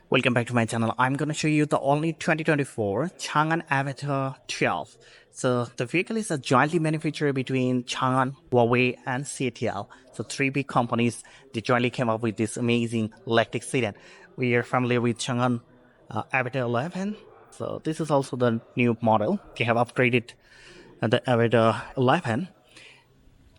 Welcome back to my channel. I'm going to show you the only 2024 Changan Avatr 12. So the vehicle is a jointly manufactured between Changan, Huawei and CATL. So three big companies, they jointly came up with this amazing electric sedan. We are familiar with Changan Avatr 11. So this is also the new model. They have upgraded the Avatr 11.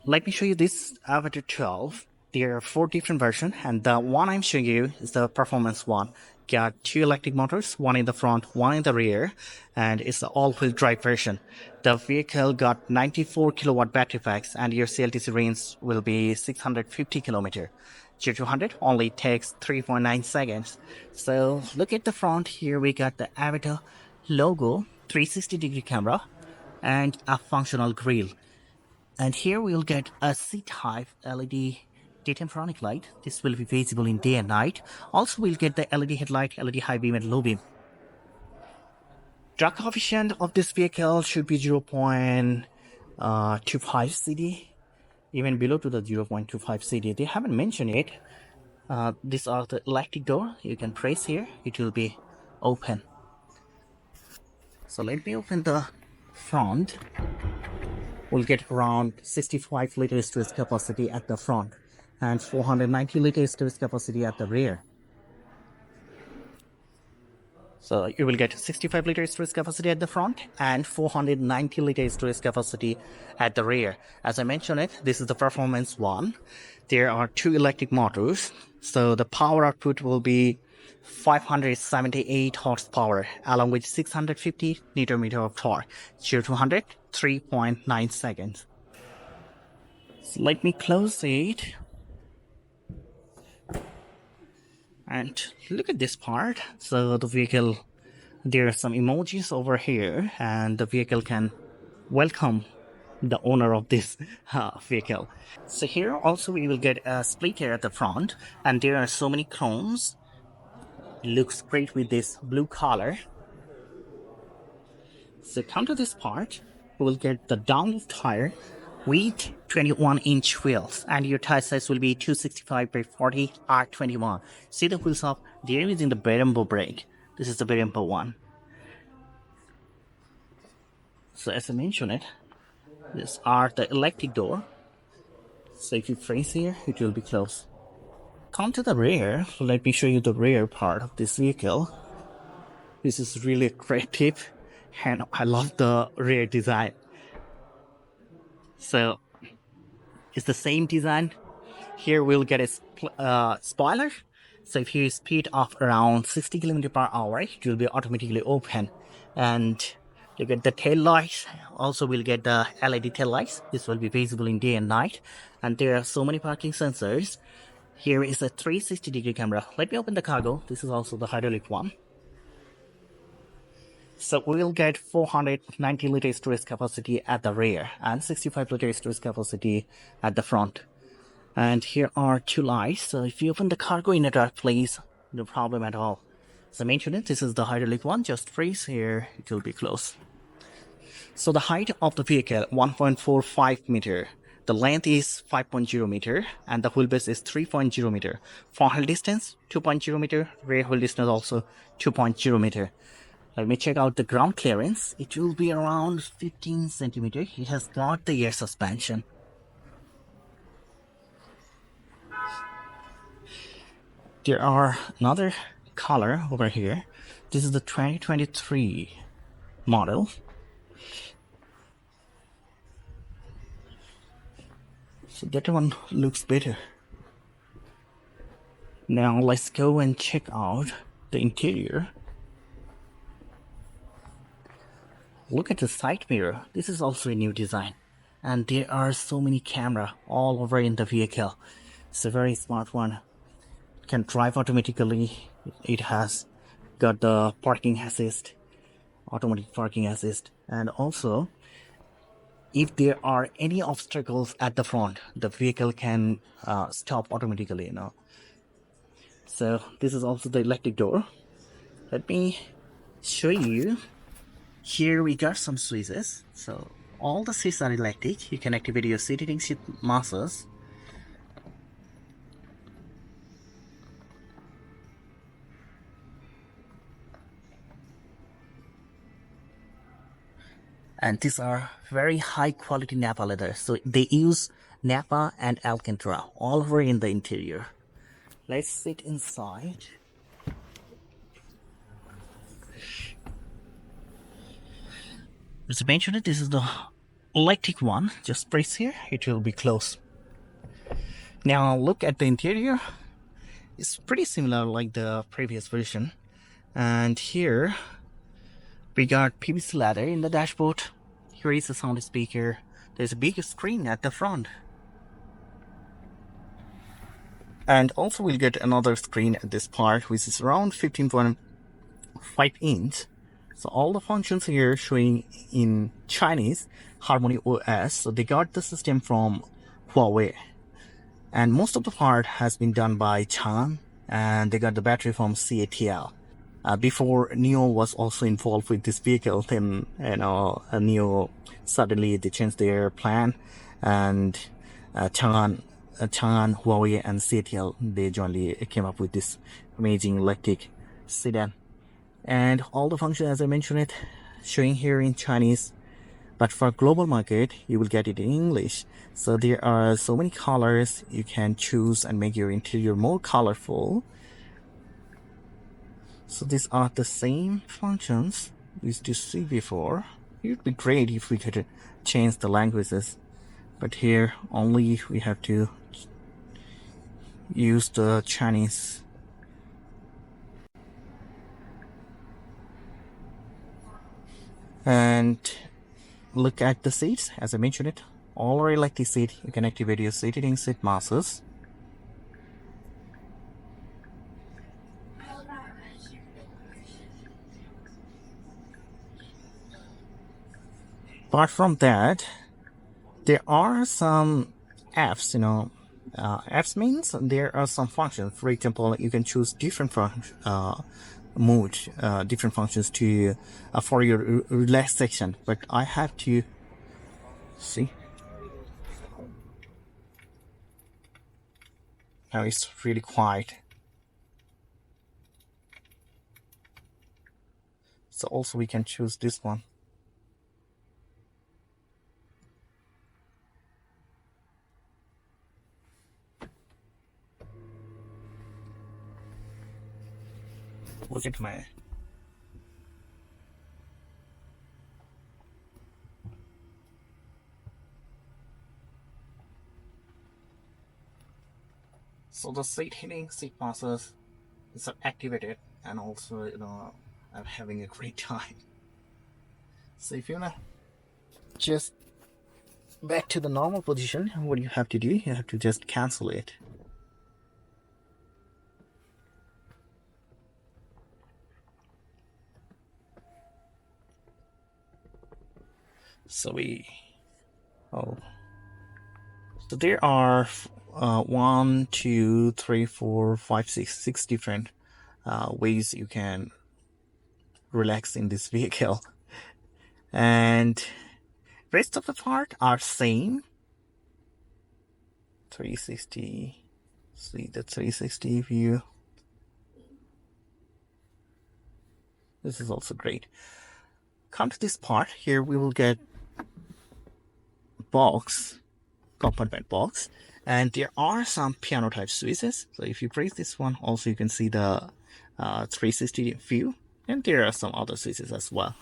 Let me show you this Avatr 12. There are four different versions, and the one I'm showing you is the performance one. Got two electric motors, one in the front, one in the rear, and it's the all-wheel drive version. The vehicle got 94 kilowatt battery packs, and your CLTC range will be 650 kilometer. 0 to 100 only takes 3.9 seconds. So look at the front here. We got the Avatr logo, 360-degree camera, and a functional grille. And here we'll get a C-type LED daytime front light. This will be visible in day and night. Also, we'll get the LED headlight, LED high beam and low beam. Drag coefficient of this vehicle should be 0.25 CD, even below to the 0.25 CD. They haven't mentioned it. These are the electric door. You can press here. It will be open. So let me open the front. We'll get around 65 liters storage capacity at the front and 490 liters storage capacity at the rear. So you will get 65 liters storage capacity at the front and 490 liters storage capacity at the rear. As I mentioned it, this is the performance one. There are two electric motors. So the power output will be 578 horsepower along with 650 newton meter of torque. 0 to 100, 3.9 seconds. So let me close it. And look at this part. So the vehicle, there are some emojis over here, and the vehicle can welcome the owner of this vehicle. So here also we will get a splitter at the front, and there are so many chromes. It looks great with this blue color. So come to this part, we will get the downlift tire with 21-inch wheels, and your tire size will be 265 by 40 R21. See the wheels up there is in the Brembo brake. This is the Brembo one. So as I mentioned it, these are the electric door. So if you press here, it will be closed. Come to the rear. Let me show you the rear part of this vehicle. This is really creative, and I love the rear design. So it's the same design. Here we'll get a spoiler. So if you speed of around 60 km per hour, it will be automatically open. And you get the tail lights. Also we'll get the LED tail lights. This will be visible in day and night. And there are so many parking sensors. Here is a 360-degree camera. Let me open the cargo. This is also the hydraulic one. So we'll get 490 liters storage capacity at the rear and 65 liters storage capacity at the front. And here are two lights. So if you open the cargo in a dark place, no problem at all. As I mentioned, this is the hydraulic one. Just press here, it will be closed. So the height of the vehicle, 1.45 meter. The length is 5.0 meter and the wheelbase is 3.0 meter. Front wheel distance, 2.0 meter. Rear wheel distance also 2.0 meter. Let me check out the ground clearance. It will be around 15 centimeters. It has got the air suspension. There are another color over here. This is the 2023 model. So that one looks better. Now let's go and check out the interior. Look at the side mirror. This is also a new design. And there are so many cameras all over in the vehicle. It's a very smart one. It can drive automatically. It has got the parking assist, automatic parking assist. And also, if there are any obstacles at the front, the vehicle can stop automatically, So this is also the electric door. Let me show you. Here we got some switches. So all the seats are electric. You can activate your seat heating seat masses. And these are very high quality Napa leather. So they use Napa and Alcantara all over in the interior. Let's sit inside. As I mentioned, this is the electric one. Just press here, it will be closed. Now look at the interior. It's pretty similar like the previous version. And here we got PVC leather in the dashboard. Here is a sound speaker. There's a big screen at the front. And also we'll get another screen at this part, which is around 15.5 inch. So all the functions here showing in Chinese, Harmony OS. So they got the system from Huawei. And most of the part has been done by Changan, and they got the battery from CATL. Before NIO was also involved with this vehicle, then NIO suddenly they changed their plan, and Changan, Huawei and CATL, they jointly came up with this amazing electric sedan. And all the functions, as I mentioned it, showing here in Chinese, but for global market you will get it in English. So there are so many colors you can choose and make your interior more colorful. So these are the same functions we used to see before. It would be great if we could change the languages, but here only we have to use the Chinese. And look at the seats, as I mentioned it, all are electric seat. You can activate your seating seat masses. Apart from that, there are some apps, apps means there are some functions. For example, you can choose different mode, different functions to for your relax section. But I have to see. Now it's really quiet. So also we can choose this one. Look at my so the seat heating, seat masses is activated, and also I'm having a great time. So if you wanna just back to the normal position, what you have to do, you have to just cancel it. So so there are 1, 2, 3, 4, 5, 6 different ways you can relax in this vehicle, and rest of the part are same. 360, see the 360 view. This is also great. Come to this part here, we will get compartment box, and there are some piano type switches. So if you press this one, also you can see the 360 view, and there are some other switches as well.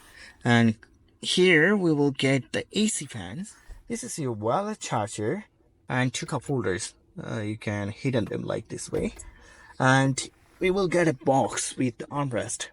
And here we will get the AC fans. This is your wireless charger and 2 cup holders. You can hidden them like this way, and we will get a box with the armrest.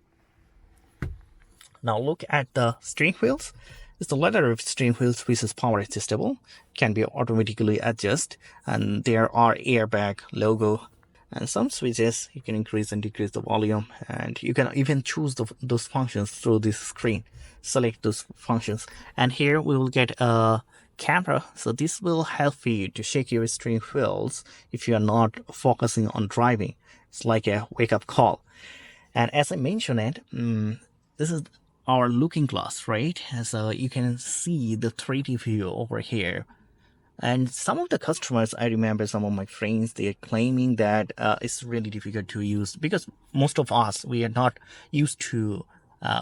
Now look at the steering wheels. It's the leather steering wheels which is power adjustable, can be automatically adjusted, and there are airbag logo and some switches. You can increase and decrease the volume, and you can even choose those functions through this screen. Select those functions, and here we will get a camera. So this will help you to shake your steering wheels if you are not focusing on driving. It's like a wake-up call. And as I mentioned it, this is our looking glass, right? So you can see the 3D view over here. And some of the customers, I remember some of my friends, they're claiming that it's really difficult to use because most of us, we are not used to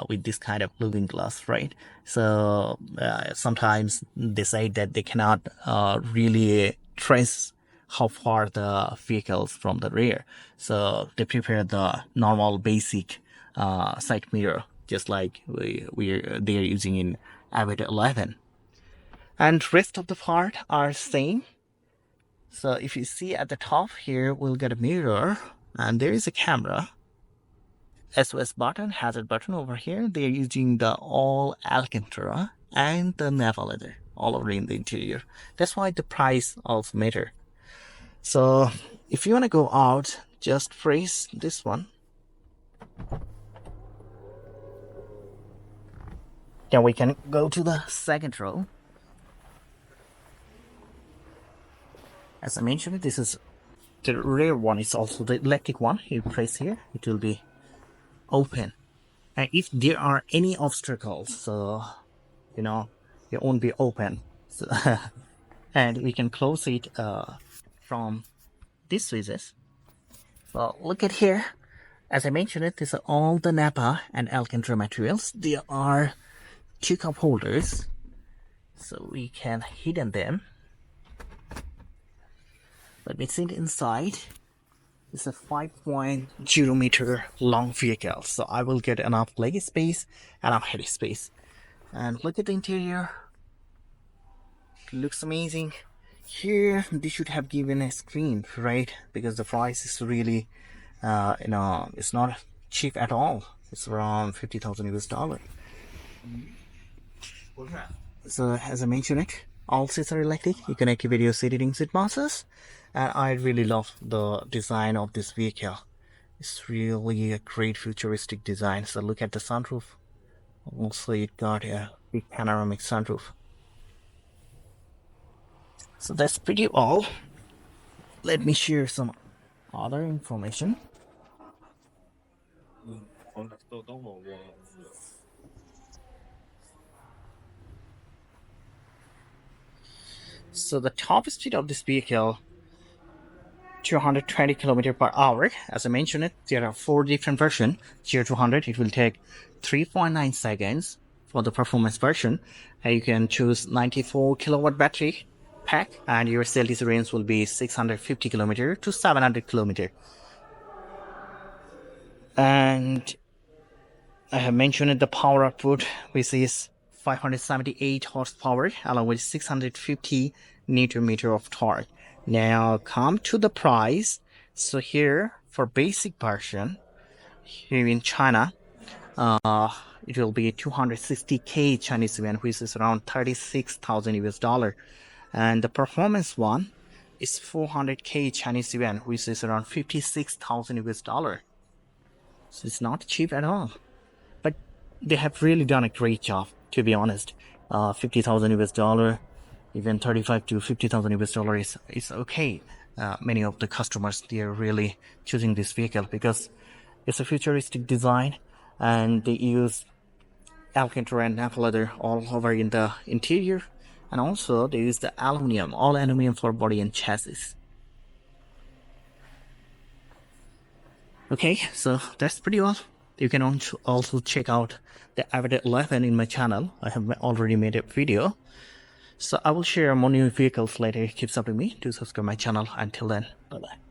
with this kind of looking glass, right? So sometimes they say that they cannot really trace how far the vehicles from the rear, so they prepare the normal basic side mirror, just like they're using in Avatr 11, and rest of the part are same. So if you see at the top here, we'll get a mirror, and there is a camera, SOS button, hazard button over here. They're using the all Alcantara and the naval leather all over in the interior. That's why the price also matter. So if you want to go out, just press this one. Then we can go to the second row. As I mentioned, this is the rear one, is also the electric one. You press here, it will be open. And if there are any obstacles, so you know, it won't be open. So and we can close it from these switches. So look at here. As I mentioned, these are all the Napa and Alcantara materials. There are 2 cup holders, so we can hidden them. Let me see inside. It's a 5.0 meter long vehicle, so I will get enough leg space and enough head space. And look at the interior. It looks amazing. Here they should have given a screen, right? Because the price is really it's not cheap at all. It's around 50,000 US dollar. So as I mentioned it, all seats are electric. You can activate your seat heating seat masters, and I really love the design of this vehicle. It's really a great futuristic design. So look at the sunroof. Also, it got a big panoramic sunroof. So that's pretty all. Let me share some other information. So the top speed of this vehicle, 220 km per hour. As I mentioned it, there are 4 different versions. 0 to 100, it will take 3.9 seconds for the performance version. And you can choose 94 kilowatt battery pack, and your CLTC range will be 650 km to 700 km. And I have mentioned the power output, which is 578 horsepower along with 650 newton meter of torque. Now come to the price. So here for basic version, here in China, it will be 260k Chinese yuan, which is around 36,000 US dollar. And the performance one is 400k Chinese yuan, which is around 56,000 US dollar. So it's not cheap at all. But they have really done a great job, to be honest. 50,000 US dollar, even 35 to 50,000 US dollar is okay. Many of the customers, they are really choosing this vehicle because it's a futuristic design, and they use Alcantara and Napa leather all over in the interior, and also they use the aluminum, all aluminum for body and chassis. Okay, so that's pretty all. You can also check out the Avatr 11 in my channel. I have already made a video. So I will share more new vehicles later. Keep supporting me to subscribe my channel. Until then, bye bye.